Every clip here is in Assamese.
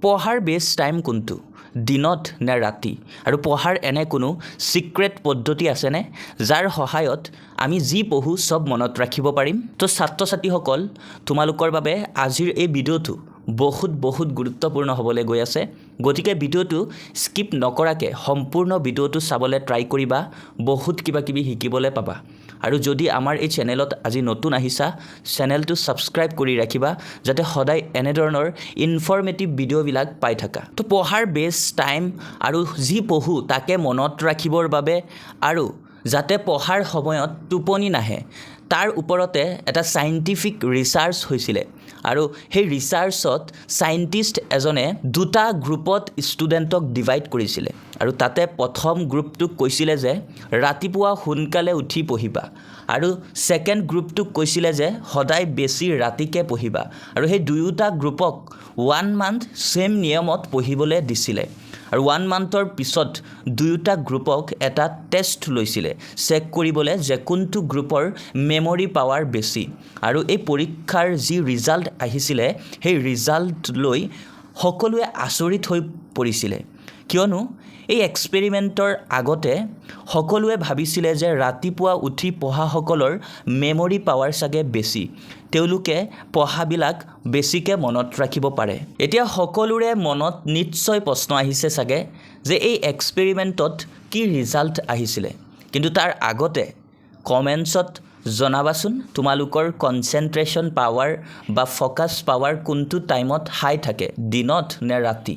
পঢ়াৰ বেষ্ট টাইম কোনটো, দিনত নে ৰাতি? আৰু পঢ়াৰ এনে কোনো ছিক্ৰেট পদ্ধতি আছেনে যাৰ সহায়ত আমি যি পঢ়োঁ চব মনত ৰাখিব পাৰিম? তো ছাত্ৰ ছাত্ৰীসকল, তোমালোকৰ বাবে আজিৰ এই ভিডিঅ'টো বহুত গুৰুত্বপূৰ্ণ হ'বলৈ গৈ আছে। গতিকে ভিডিঅ'টো স্কিপ নকৰাকৈ সম্পূৰ্ণ ভিডিঅ'টো চাবলৈ ট্ৰাই কৰিবা, বহুত কিবা কিবি শিকিবলৈ পাবা। আৰু যদি আমাৰ এই চেনেলত আজি নতুন আহিছা, চেনেলটো ছাবস্ক্ৰাইব কৰি ৰাখিবা যাতে সদায় এনেধৰণৰ ইনফৰ্মেটিভ ভিডিঅ'বিলাক পাই থাকা। তো পঢ়াৰ বেষ্ট টাইম আৰু যি পঢ়োঁ তাকে মনত ৰাখিবৰ বাবে আৰু যাতে পঢ়াৰ সময়ত টোপনি নাহে তাৰ ওপৰতে এটা চাইণ্টিফিক ৰিচাৰ্চ হৈছিলে। আৰু সেই ৰিচাৰ্চত চাইণ্টিষ্ট এজনে দুটা গ্ৰুপত ষ্টুডেণ্টক ডিভাইড কৰিছিলে। আৰু তাতে প্ৰথম গ্ৰুপটোক কৈছিলে যে ৰাতিপুৱা সোনকালে উঠি পঢ়িবা, আৰু ছেকেণ্ড গ্ৰুপটোক কৈছিলে যে সদায় বেছি ৰাতিকৈ পঢ়িবা। আৰু সেই দুয়োটা গ্ৰুপক 1 মান্থ ছেম নিয়মত পঢ়িবলৈ দিছিলে। আৰু 1 মান্থৰ পিছত দুয়োটা গ্ৰুপক এটা টেষ্ট লৈছিলে চেক কৰিবলৈ যে কোনটো গ্ৰুপৰ মেমৰি পাৱাৰ বেছি। আৰু এই পৰীক্ষাৰ যি ৰিজাল্ট আহিছিলে সেই ৰিজাল্ট লৈ সকলোৱে আচৰিত হৈ পৰিছিলে, কিয়নো এই এক্সপেৰিমেণ্টৰ আগতে সকলোৱে ভাবিছিলে যে ৰাতিপুৱা উঠি পঢ়াসকলৰ মেমৰি পাৱাৰ চাগে বেছি, তেওঁলোকে পঢ়াবিলাক বেছিকৈ মনত ৰাখিব পাৰে। এতিয়া সকলোৰে মনত নিশ্চয় প্ৰশ্ন আহিছে চাগে যে এই এক্সপেৰিমেণ্টত কি ৰিজাল্ট আহিছিলে। কিন্তু তাৰ আগতে কমেণ্টছত জনাবাচোন তোমালোকৰ কনচেনট্ৰেশ্যন পাৱাৰ বা ফ'কাছ পাৱাৰ কোনটো টাইমত হাই থাকে, দিনত নে ৰাতি?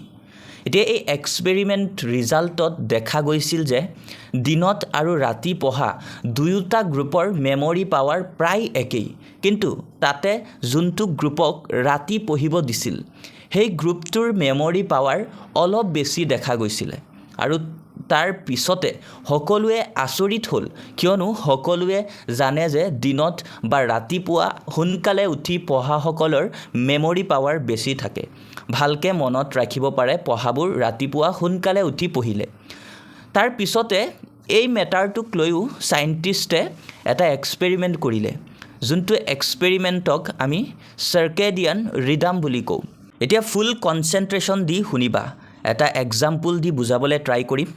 এতিয়া এই এক্সপেৰিমেণ্ট ৰিজাল্টত দেখা গৈছিল যে দিনত আৰু ৰাতি পঢ়া দুয়োটা গ্ৰুপৰ মেমৰি পাৱাৰ প্ৰায় একেই, কিন্তু তাতে যোনটো গ্ৰুপক ৰাতি পঢ়িব দিছিল সেই গ্ৰুপটোৰ মেমৰি পাৱাৰ অলপ বেছি দেখা গৈছিলে। আৰু তাৰ পিছতে সকলোৱে আচৰিত হ'ল, কিয়নো সকলোৱে জানে যে দিনত বা ৰাতিপুৱা সোনকালে উঠি পঢ়াসকলৰ মেমৰি পাৱাৰ বেছি থাকে, ভালকৈ মনত ৰাখিব পাৰে পঢ়াবোৰ ৰাতিপুৱা সোনকালে উঠি পঢ়িলে। তাৰ পিছতে এই মেটাৰটোক লৈও চাইণ্টিষ্টে এটা এক্সপেৰিমেণ্ট কৰিলে, যোনটো এক্সপেৰিমেণ্টক আমি চাৰ্কেডিয়ান ৰিডাম বুলি কওঁ। এতিয়া ফুল কনচেনট্ৰেশ্যন দি শুনিবা, এটা এক্সাম্পল দি বুজাবলৈ ট্ৰাই কৰিম।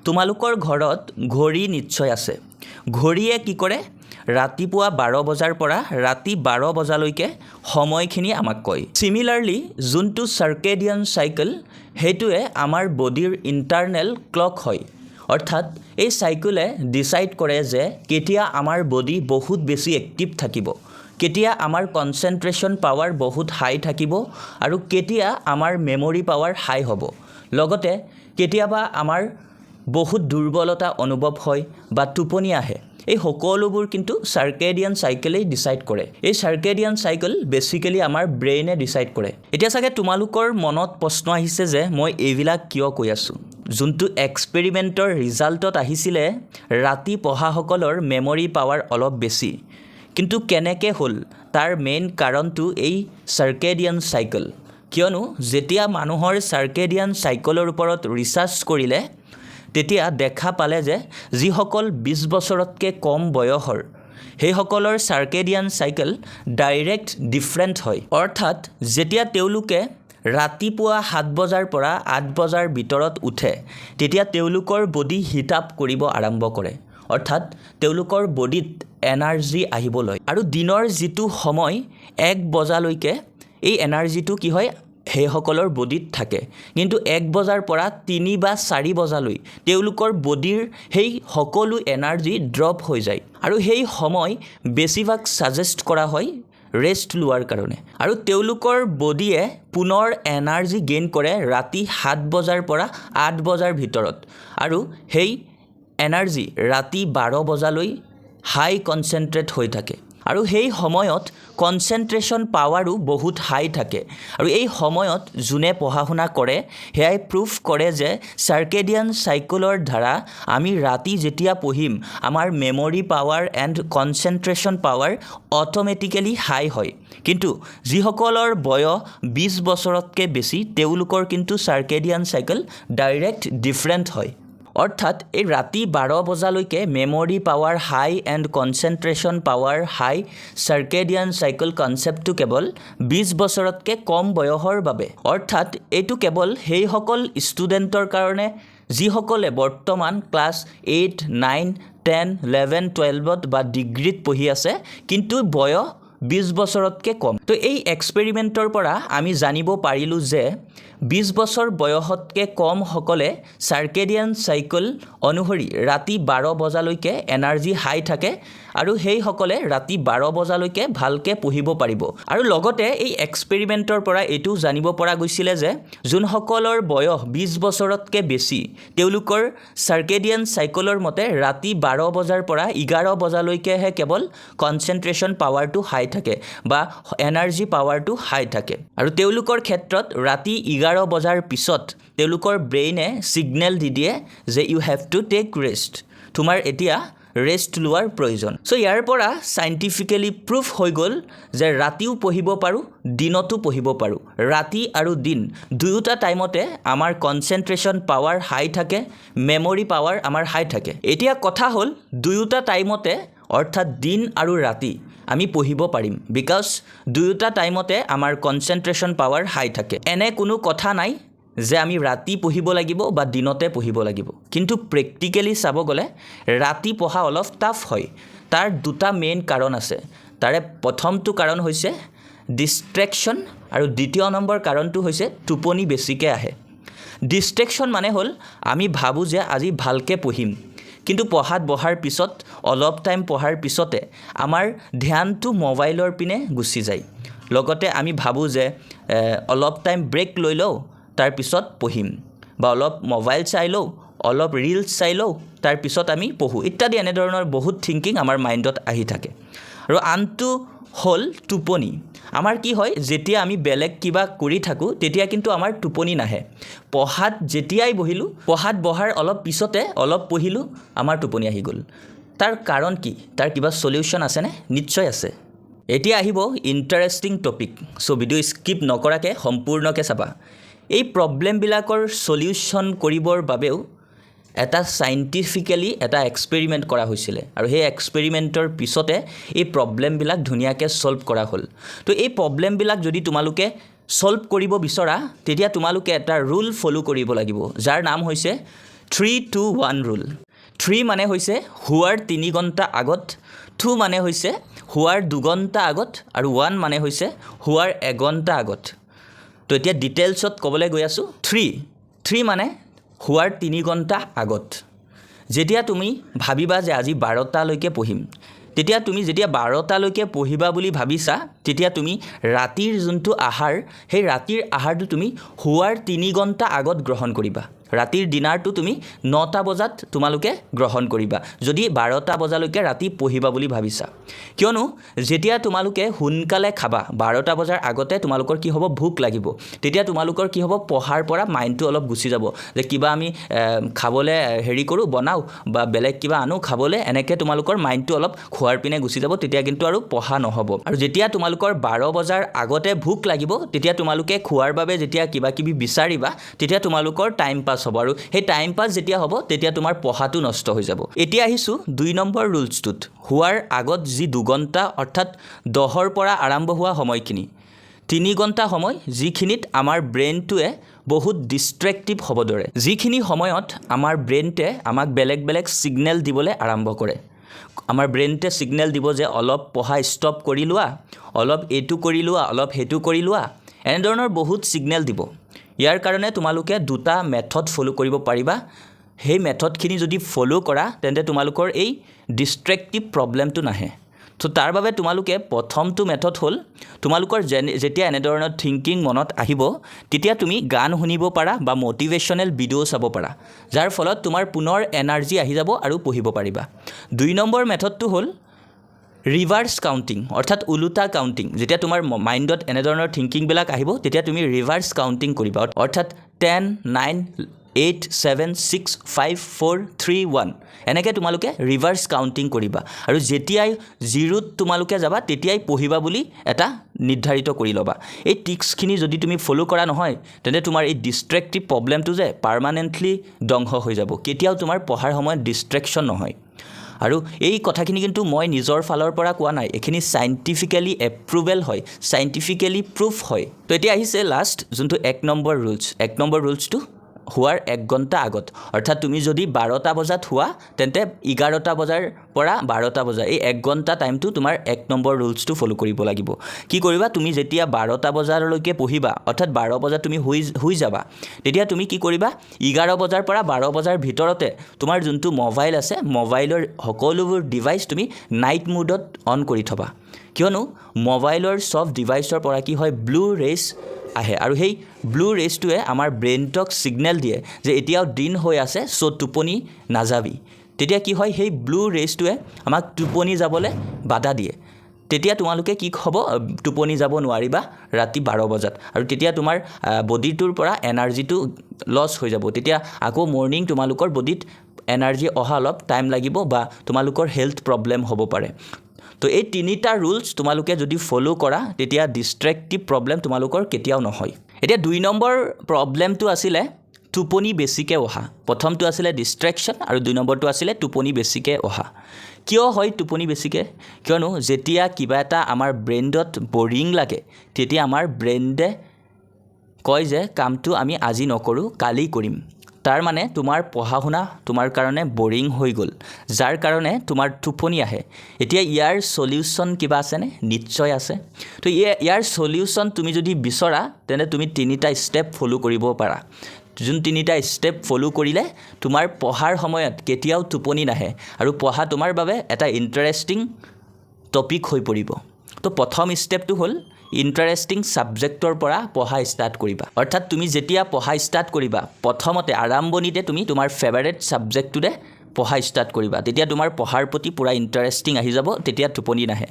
তোমালোকৰ ঘৰত ঘড়ী নিশ্চয় আছে। ঘড়ীয়ে কি কৰে, ৰাতিপুৱা 12 বজাৰ পৰা ৰাতি 12 বজালৈকে সময়খিনি আমাক কয়। চিমিলাৰলি যোনটো চাৰ্কেডিয়ান চাইকেল সেইটোৱে আমাৰ বডিৰ ইণ্টাৰনেল ক্লক হয়। অৰ্থাৎ এই চাইকেলে ডিচাইড কৰে যে কেতিয়া আমাৰ বডি বহুত বেছি এক্টিভ থাকিব, কেতিয়া আমাৰ কনচেনট্ৰেশ্যন পাৱাৰ বহুত হাই থাকিব, আৰু কেতিয়া আমাৰ মেমৰি পাৱাৰ হাই হ'ব। লগতে কেতিয়াবা আমাৰ বহুত দুৰ্বলতা অনুভৱ হয় বা টোপনি আহে, এই সকলোবোৰ কিন্তু চাৰ্কেডিয়ান চাইকেলেই ডিচাইড কৰে। এই চাৰ্কেডিয়ান চাইকেল বেছিকেলি আমাৰ ব্ৰেইনে ডিচাইড কৰে। এতিয়া চাগে তোমালোকৰ মনত প্ৰশ্ন আহিছে যে মই এইবিলাক কিয় কৈ আছোঁ। যোনটো এক্সপেৰিমেণ্টৰ ৰিজাল্টত আহিছিলে ৰাতি পঢ়াসকলৰ মেমৰি পাৱাৰ অলপ বেছি, কিন্তু কেনেকৈ হ'ল তাৰ মেইন কাৰণটো এই চাৰ্কেডিয়ান চাইকেল। কিয়নো যেতিয়া মানুহৰ চাৰ্কেডিয়ান চাইকেলৰ ওপৰত ৰিচাৰ্চ কৰিলে তেতিয়া দেখা পালে যে যিসকল 20 বছৰতকৈ কম বয়সৰ সেইসকলৰ চাৰ্কেডিয়ান চাইকেল ডাইৰেক্ট ডিফাৰেণ্ট হয়। অৰ্থাৎ যেতিয়া তেওঁলোকে ৰাতিপুৱা 7 বজাৰ পৰা 8 বজাৰ ভিতৰত উঠে তেতিয়া তেওঁলোকৰ বডি হিট আপ কৰিব আৰম্ভ কৰে, অৰ্থাৎ তেওঁলোকৰ বডিত এনাৰ্জি আহিবলৈ। আৰু দিনৰ যিটো সময় 1 বজালৈকে এই এনাৰ্জিটো কি হয় সেইসকলৰ বডিত থাকে, কিন্তু 1 বজাৰ পৰা 3 বা 4 বজালৈ তেওঁলোকৰ বডিৰ সেই সকলো এনাৰ্জি ড্ৰপ হৈ যায়। আৰু সেই সময় বেছিভাগ ছাজেষ্ট কৰা হয় ৰেষ্ট লোৱাৰ কাৰণে। আৰু তেওঁলোকৰ বডিয়ে পুনৰ এনাৰ্জি গেইন কৰে ৰাতি 7 বজাৰ পৰা 8 বজাৰ ভিতৰত, আৰু সেই এনাৰ্জি ৰাতি 12 বজালৈ হাই কনচেনট্ৰেট হৈ থাকে। আৰু সেই সময়ত কনচেনট্ৰেশ্যন পাৱাৰো বহুত হাই থাকে। আৰু এই সময়ত যোনে পঢ়া শুনা কৰে সেয়াই প্ৰুভ কৰে যে চাৰ্কেডিয়ান চাইকেলৰ দ্বাৰা আমি ৰাতি যেতিয়া পঢ়িম আমাৰ memory power and concentration power automatically high হয়। কিন্তু যিসকলৰ বয়স 20 বছৰতকৈ বেছি তেওঁলোকৰ কিন্তু চাৰ্কেডিয়ান চাইকেল ডাইৰেক্ট ডিফাৰেণ্ট হয়। অৰ্থাৎ এই ৰাতি 12 বজালৈকে memory power high and concentration power high circadian cycle কনচেপ্টটো কেৱল 20 বছৰতকৈ কম বয়সৰ বাবে। অৰ্থাৎ এইটো কেৱল সেইসকল ষ্টুডেণ্টৰ কাৰণে যিসকলে বৰ্তমান ক্লাছ 8, 9, 10, 11, 12ত বা ডিগ্ৰীত পঢ়ি আছে কিন্তু বয়স 20 বছৰতকৈ কম। তো এই এক্সপেৰিমেণ্টৰ পৰা আমি জানিব পাৰিলোঁ যে 20 বছৰ বয়সতকৈ কম সকলে চাৰ্কেডিয়ান চাইকেল অনুসৰি ৰাতি 12 বজালৈকে এনাৰ্জি হাই থাকে আৰু সেইসকলে ৰাতি 12 বজালৈকে ভালকৈ পঢ়িব পাৰিব। আৰু লগতে এই এক্সপেৰিমেণ্টৰ পৰা এইটো জানিব পৰা গৈছিলে যে যোনসকলৰ বয়স 20 বছৰতকৈ বেছি তেওঁলোকৰ চাৰ্কেডিয়ান চাইকেলৰ মতে ৰাতি 12 বজাৰ পৰা 11 বজালৈকেহে কেৱল কনচেনট্ৰেশ্যন পাৱাৰটো হাই থাকে বা এনাৰ্জি পাৱাৰটো হাই থাকে। আৰু তেওঁলোকৰ ক্ষেত্ৰত ৰাতি 11 বজাৰ পিছত তেওঁলোকৰ ব্ৰেইনে ছিগনেল দি দিয়ে যে you have to take rest, তোমাৰ এতিয়া ৰেষ্ট লোৱাৰ প্ৰয়োজন। চ' ইয়াৰ পৰা চাইণ্টিফিকেলি প্ৰুফ হৈ গ'ল যে ৰাতিও পঢ়িব পাৰোঁ, দিনতো পঢ়িব পাৰোঁ। ৰাতি আৰু দিন দুয়োটা টাইমতে আমাৰ কনচেনট্ৰেশ্যন পাৱাৰ হাই থাকে, মেমৰি পাৱাৰ আমাৰ হাই থাকে। এতিয়া কথা হ'ল দুয়োটা টাইমতে অৰ্থাৎ দিন আৰু ৰাতি আমি পঢ়িব পাৰিম বিকজ দুয়োটা টাইমতে আমাৰ কনচেনট্ৰেশ্যন পাৱাৰ হাই থাকে। এনে কোনো কথা নাই যে আমি ৰাতি পঢ়িব লাগিব বা দিনতে পঢ়িব লাগিব। কিন্তু প্ৰেক্টিকেলি চাব গ'লে ৰাতি পঢ়া অলপ টাফ হয়। তাৰ দুটা মেইন কাৰণ আছে। তাৰে প্ৰথমটো কাৰণ হৈছে ডিষ্ট্ৰেকশ্যন আৰু দ্বিতীয় নম্বৰ কাৰণটো হৈছে টোপনি বেছিকৈ আহে। ডিষ্ট্ৰেকশ্যন মানে হ'ল আমি ভাবোঁ যে আজি ভালকৈ পঢ়িম কিন্তু পঢ়াত বহাৰ পিছত অলপ টাইম পঢ়াৰ পিছতে আমাৰ ধ্যানটো মোবাইলৰ পিনে গুচি যায়। লগতে আমি ভাবোঁ যে অলপ টাইম ব্ৰেক লৈ লওঁ তাৰপিছত পঢ়িম বা অলপ মোবাইল চাই লওঁ, অলপ ৰিলছ চাই লওঁ তাৰপিছত আমি পঢ়োঁ ইত্যাদি এনেধৰণৰ বহুত থিংকিং আমাৰ মাইণ্ডত আহি থাকে। আৰু আনটো হ'ল টোপনি। আমাৰ কি হয় যেতিয়া আমি বেলেগ কিবা কৰি থাকোঁ তেতিয়া কিন্তু আমাৰ টোপনি নাহে। পঢ়াত যেতিয়াই বহিলোঁ, পঢ়াত বহাৰ অলপ পিছতে অলপ পঢ়িলোঁ, আমাৰ টোপনি আহি গ'ল। তাৰ কাৰণ কি? তাৰ কিবা সলিউশ্যন আছেনে? নিশ্চয় আছে। এতিয়া আহিব ইণ্টাৰেষ্টিং টপিক। চ' ভিডিঅ' স্কিপ নকৰাকৈ সম্পূৰ্ণকৈ চাবা। এই প্ৰব্লেমবিলাকৰ সলিউশ্যন কৰিবৰ বাবেও এটা চাইণ্টিফিকেলি এটা এক্সপেৰিমেণ্ট কৰা হৈছিলে আৰু সেই এক্সপেৰিমেণ্টৰ পিছতে এই প্ৰব্লেমবিলাক ধুনীয়াকৈ ছল্ভ কৰা হ'ল। তো এই প্ৰব্লেমবিলাক যদি তোমালোকে ছল্ভ কৰিব বিচৰা তেতিয়া তোমালোকে এটা ৰুল ফ'ল' কৰিব লাগিব যাৰ নাম হৈছে 3-2-1 ৰুল। 3 মানে হৈছে শোৱাৰ 3 ঘণ্টা আগত, 2 মানে হৈছে শোৱাৰ 2 ঘণ্টা আগত আৰু 1 মানে হৈছে শোৱাৰ 1 ঘণ্টা আগত। তো এতিয়া ডিটেইলছত ক'বলৈ গৈ আছোঁ। 3 মানে শোৱাৰ 3 ঘণ্টা আগত। যেতিয়া তুমি ভাবিবা যে আজি 12টালৈকে পঢ়িম, তেতিয়া তুমি যেতিয়া 12টালৈকে পঢ়িবা বুলি ভাবিছা তেতিয়া তুমি ৰাতিৰ যোনটো আহাৰ সেই ৰাতিৰ আহাৰটো তুমি শোৱাৰ 3 ঘণ্টা আগত গ্ৰহণ কৰিবা। ৰাতিৰ ডিনাৰটো তুমি 9টা বজাত তোমালোকে গ্ৰহণ কৰিবা যদি 12টা বজালৈকে ৰাতি পঢ়িবা বুলি ভাবিছা। কিয়নো যেতিয়া তোমালোকে সোনকালে খাবা 12টা বজাৰ আগতে তোমালোকৰ কি হ'ব ভোক লাগিব, তেতিয়া তোমালোকৰ কি হ'ব পঢ়াৰ পৰা মাইণ্ডটো অলপ গুচি যাব যে কিবা আমি খাবলৈ হেৰি কৰোঁ বনাওঁ বা বেলেগ কিবা আনো খাবলৈ, এনেকৈ তোমালোকৰ মাইণ্ডটো অলপ খোৱাৰ পিনে গুচি যাব, তেতিয়া কিন্তু আৰু পঢ়া নহ'ব। আৰু যেতিয়া তোমালোকৰ 12 বজাৰ আগতে ভোক লাগিব তেতিয়া তোমালোকে খোৱাৰ বাবে যেতিয়া কিবা কিবি বিচাৰিবা তেতিয়া তোমালোকৰ টাইম পাছ হ'ব আৰু সেই টাইম পাছ যেতিয়া হ'ব তেতিয়া তোমাৰ পঢ়াটো নষ্ট হৈ যাব। এতিয়া আহিছোঁ 2 নম্বৰ ৰুলছটোত। শোৱাৰ আগত যি 2 ঘণ্টা অৰ্থাৎ 10ৰ পৰা আৰম্ভ হোৱা সময়খিনি 3 ঘণ্টা সময় যিখিনিত আমাৰ ব্ৰেইনটোৱে বহুত ডিষ্ট্ৰেক্টিভ হ'ব ধৰে, যিখিনি সময়ত আমাৰ ব্ৰেইনটোৱে আমাক বেলেগ বেলেগ ছিগনেল দিবলৈ আৰম্ভ কৰে। আমাৰ ব্ৰেইনটোৱে ছিগনেল দিব যে অলপ পঢ়া ষ্টপ কৰি লোৱা, অলপ এইটো কৰি লোৱা, অলপ সেইটো কৰি লোৱা, এনেধৰণৰ বহুত ছিগনেল দিব। ইয়াৰ কাৰণে তোমালোকে 2টা মেথড ফ'ল' কৰিব পাৰিবা। সেই মেথডখিনি যদি ফ'ল' কৰা তেন্তে তোমালোকৰ এই ডিষ্ট্ৰেক্টিভ প্ৰব্লেমটো নাহে। তো তাৰ বাবে তোমালোকে প্ৰথমটো মেথড হ'ল তোমালোকৰ যেতিয়া এনেধৰণৰ থিংকিং মনত আহিব তেতিয়া তুমি গান শুনিব পাৰা বা মটিভেশ্যনেল ভিডিঅ' চাব পাৰা, যাৰ ফলত তোমাৰ পুনৰ এনাৰ্জি আহি যাব আৰু পঢ়িব পাৰিবা। 2 নম্বৰ মেথডটো হ'ল ৰিভাৰ্ছ কাউণ্টিং অৰ্থাৎ ওলোটা কাউণ্টিং। যেতিয়া তোমাৰ মাইণ্ডত এনেধৰণৰ থিংকিংবিলাক আহিব তেতিয়া তুমি ৰিভাৰ্ছ কাউণ্টিং কৰিবা অৰ্থাৎ 10, 9, 8 7 6 5 4 3 1 এনেকৈ তোমালোকে ৰিভাৰ্ছ কাউণ্টিং কৰিবা আৰু যেতিয়াই 0ত তোমালোকে যাবা তেতিয়াই পঢ়িবা বুলি এটা নিৰ্ধাৰিত কৰি ল'বা এই টিক্সখিনি যদি তুমি ফ'ল' কৰা নহয় তেন্তে তোমাৰ এই ডিষ্ট্ৰেক্টিভ প্ৰব্লেমটো যে পাৰ্মানেণ্টলি ধ্বংস হৈ যাব কেতিয়াও তোমাৰ পঢ়াৰ সময়ত ডিষ্ট্ৰেকশ্যন নহয় আৰু এই কথাখিনি কিন্তু মই নিজৰ ফালৰ পৰা কোৱা নাই এইখিনি চাইণ্টিফিকেলি এপ্ৰুভেল হয় চাইণ্টিফিকেলি প্ৰুফ হয় তো এতিয়া আহিছে লাষ্ট যোনটো 1 নম্বৰ ৰুলছটো হোৱাৰ 1 ঘণ্টা আগত অৰ্থাৎ তুমি যদি 12টা বজাত হোৱা তেন্তে 11টা বজাৰ পৰা 12টা বজা এই 1 ঘণ্টা টাইমটো তোমাৰ 1 নম্বৰ ৰুলছটো ফ'ল' কৰিব লাগিব কি কৰিবা তুমি যেতিয়া 12টা বজালৈকে পঢ়িবা অৰ্থাৎ 12 বজাত তুমি শুই যাবা তেতিয়া তুমি কি কৰিবা 11 বজাৰ পৰা 12 বজাৰ ভিতৰতে তোমাৰ যোনটো মোবাইল আছে মোবাইলৰ সকলোবোৰ ডিভাইচ তুমি নাইট মোডত অন কৰি থবা কিয়নো মোবাইলৰ সব ডিভাইচৰ পৰা কি হয় ব্লু ৰেজ আহে আৰু সেই ব্লু ৰেজটোৱে আমাৰ ব্ৰেইনটোক সিগনেল দিয়ে যে এতিয়াও দিন হৈ আছে সো টোপনি নাযাবি তেতিয়া কি হয় সেই ব্লু ৰেজটোৱে আমাক টোপনি যাবলৈ বাধা দিয়ে তেতিয়া তোমালোকে কি হ'ব টোপনি যাব নোৱাৰিবা ৰাতি 12 বজাত আৰু তেতিয়া তোমাৰ বডিটোৰ পৰা এনাৰ্জিটো লছ হৈ যাব তেতিয়া আকৌ মৰ্নিং তোমালোকৰ বডিত এনাৰ্জি অহা অলপ টাইম লাগিব বা তোমালোকৰ হেল্থ প্ৰব্লেম হ'ব পাৰে তো এই তিনিটা ৰুলছ তোমালোকে যদি ফ'ল' কৰা তেতিয়া ডিষ্ট্ৰেক্টিভ প্ৰব্লেম তোমালোকৰ কেতিয়াও নহয় এতিয়া 2 নম্বৰ প্ৰব্লেমটো আছিলে টোপনি বেছিকৈ অহা প্ৰথমটো আছিলে ডিষ্ট্ৰেকশ্যন আৰু 2 নম্বৰটো আছিলে টোপনি বেছিকৈ অহা কিয় হয় টোপনি বেছিকৈ কিয়নো যেতিয়া কিবা এটা আমাৰ ব্ৰেইনত বৰিং লাগে তেতিয়া আমাৰ ব্ৰেইনে কয় যে কামটো আমি আজি নকৰোঁ কালি কৰিম তাৰ মানে তোমাৰ পঢ়া শুনা তোমাৰ কাৰণে বৰিং হৈ গ'ল যাৰ কাৰণে তোমাৰ টোপনি আহে এতিয়া ইয়াৰ সলিউশন কিবা আছেনে নিশ্চয় আছে তো ইয়াৰ সলিউশন তুমি যদি বিচৰা তেনে তুমি 3টা ষ্টেপ ফলো কৰিব পাৰা যোন 3টা ষ্টেপ ফলো কৰিলে তোমাৰ পঢ়াৰ সময়ত কেতিয়াও টোপনি নাহে আৰু পঢ়া তোমাৰ বাবে এটা ইন্টাৰেষ্টিং টপিক হৈ পৰিব তো প্ৰথম ষ্টেপটো হ'ল ইন্টাৰেষ্টিং সাবজেক্টৰ পৰা পঢ়া ষ্টাৰ্ট কৰিবা অৰ্থাৎ তুমি যেতিয়া পঢ়া ষ্টাৰ্ট কৰিবা প্ৰথমতে আৰম্ভণিতে তুমি তোমাৰ ফেভাৰিট সাবজেক্টটোৰে পঢ়া ষ্টাৰ্ট কৰিবা তেতিয়া তোমাৰ পঢ়াৰ প্ৰতি পুৰা ইন্টাৰেষ্টিং আহি যাব তেতিয়া টোপনি নাহে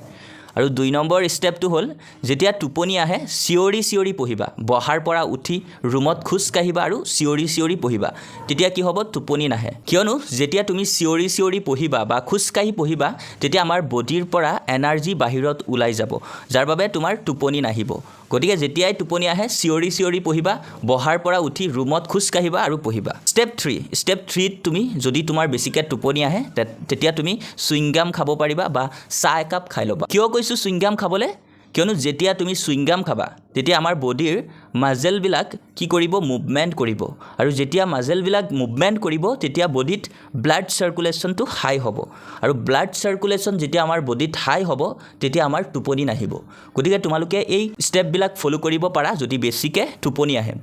আৰু 2 নম্বৰ ষ্টেপটো হ'ল যেতিয়া টোপনি আহে চিঞৰি পঢ়িবা বহাৰ পৰা উঠি ৰুমত খোজ কাঢ়িবা আৰু চিঞৰি পঢ়িবা তেতিয়া কি হ'ব টোপনি নাহে কিয়নো যেতিয়া তুমি চিঞৰি পঢ়িবা বা খোজ কাঢ়ি পঢ়িবা তেতিয়া আমাৰ বডিৰ পৰা এনাৰ্জি বাহিৰত ওলাই যাব যাৰ বাবে তোমাৰ টোপনি নাহিব গতিকে যেতিয়াই টোপনি আহে চিঞৰি পঢ়িবা বহাৰ পৰা উঠি ৰুমত খোজ কাঢ়িবা আৰু পঢ়িবা ষ্টেপ 3ত তুমি যদি তোমাৰ বেছিকৈ টোপনি আহে তেতিয়া তুমি চুইংগাম খাব পাৰিবা বা চাহ একাপ খাই ল'বা কিয় কৈছোঁ চুইংগাম খাবলৈ কিয়নো যেতিয়া তুমি চুইংগাম খাবা তেতিয়া আমাৰ বডিৰ মাজেলবিলাক কি কৰিব মুভমেণ্ট কৰিব আৰু যেতিয়া মাজেলবিলাক মুভমেণ্ট কৰিব তেতিয়া বডিত ব্লাড সাৰ্কুলেশ্যনটো হাই হ'ব আৰু ব্লাড সাৰ্কুলেশ্যন যেতিয়া আমাৰ বডিত হাই হ'ব তেতিয়া আমাৰ টোপনি নাহিব গতিকে তোমালোকে এই ষ্টেপবিলাক ফ'ল' কৰিব পাৰা যদি বেছিকৈ টোপনি আহে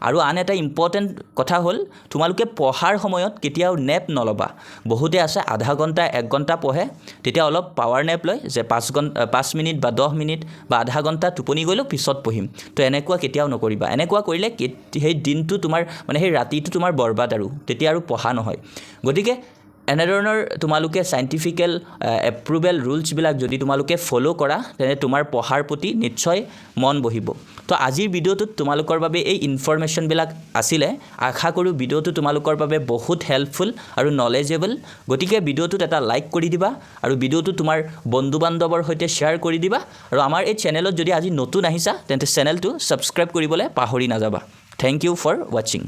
আৰু আন এটা ইম্পৰ্টেণ্ট কথা হ'ল তোমালোকে পঢ়াৰ সময়ত কেতিয়াও নেপ নল'বা বহুতে আছে আধা ঘণ্টা 1 ঘণ্টা পঢ়ে তেতিয়া অলপ পাৱাৰ নেপ লয় যে 5 মিনিট বা 10 মিনিট বা আধা ঘণ্টা টোপনি গ'লেও পিছত পঢ়িম তো এনেকুৱা কেতিয়াও নকৰিবা এনেকুৱা কৰিলে সেই দিনটো তোমাৰ মানে সেই ৰাতিটো তোমাৰ বৰবাদ আৰু তেতিয়া আৰু পঢ়া নহয় গতিকে এনেধৰণৰ তোমালোকে চাইণ্টিফিকেল এপ্ৰুভেল ৰুলছবিলাক যদি তোমালোকে ফ'ল' কৰা তেনে তোমাৰ পঢ়াৰ প্ৰতি নিশ্চয় মন বহিব তো আজিৰ ভিডিঅ'টোত তোমালোকৰ বাবে এই ইনফৰমেশ্যনবিলাক আছিলে আশা কৰোঁ ভিডিঅ'টো তোমালোকৰ বাবে বহুত হেল্পফুল আৰু নলেজেবল গতিকে ভিডিঅ'টোত এটা লাইক কৰি দিবা আৰু ভিডিঅ'টো তোমাৰ বন্ধু বান্ধৱৰ সৈতে শ্বেয়াৰ কৰি দিবা আৰু আমাৰ এই চেনেলত যদি আজি নতুন আহিছা তেন্তে চেনেলটো ছাবস্ক্ৰাইব কৰিবলৈ পাহৰি নাযাবা থেংক ইউ ফৰ ৱাচিং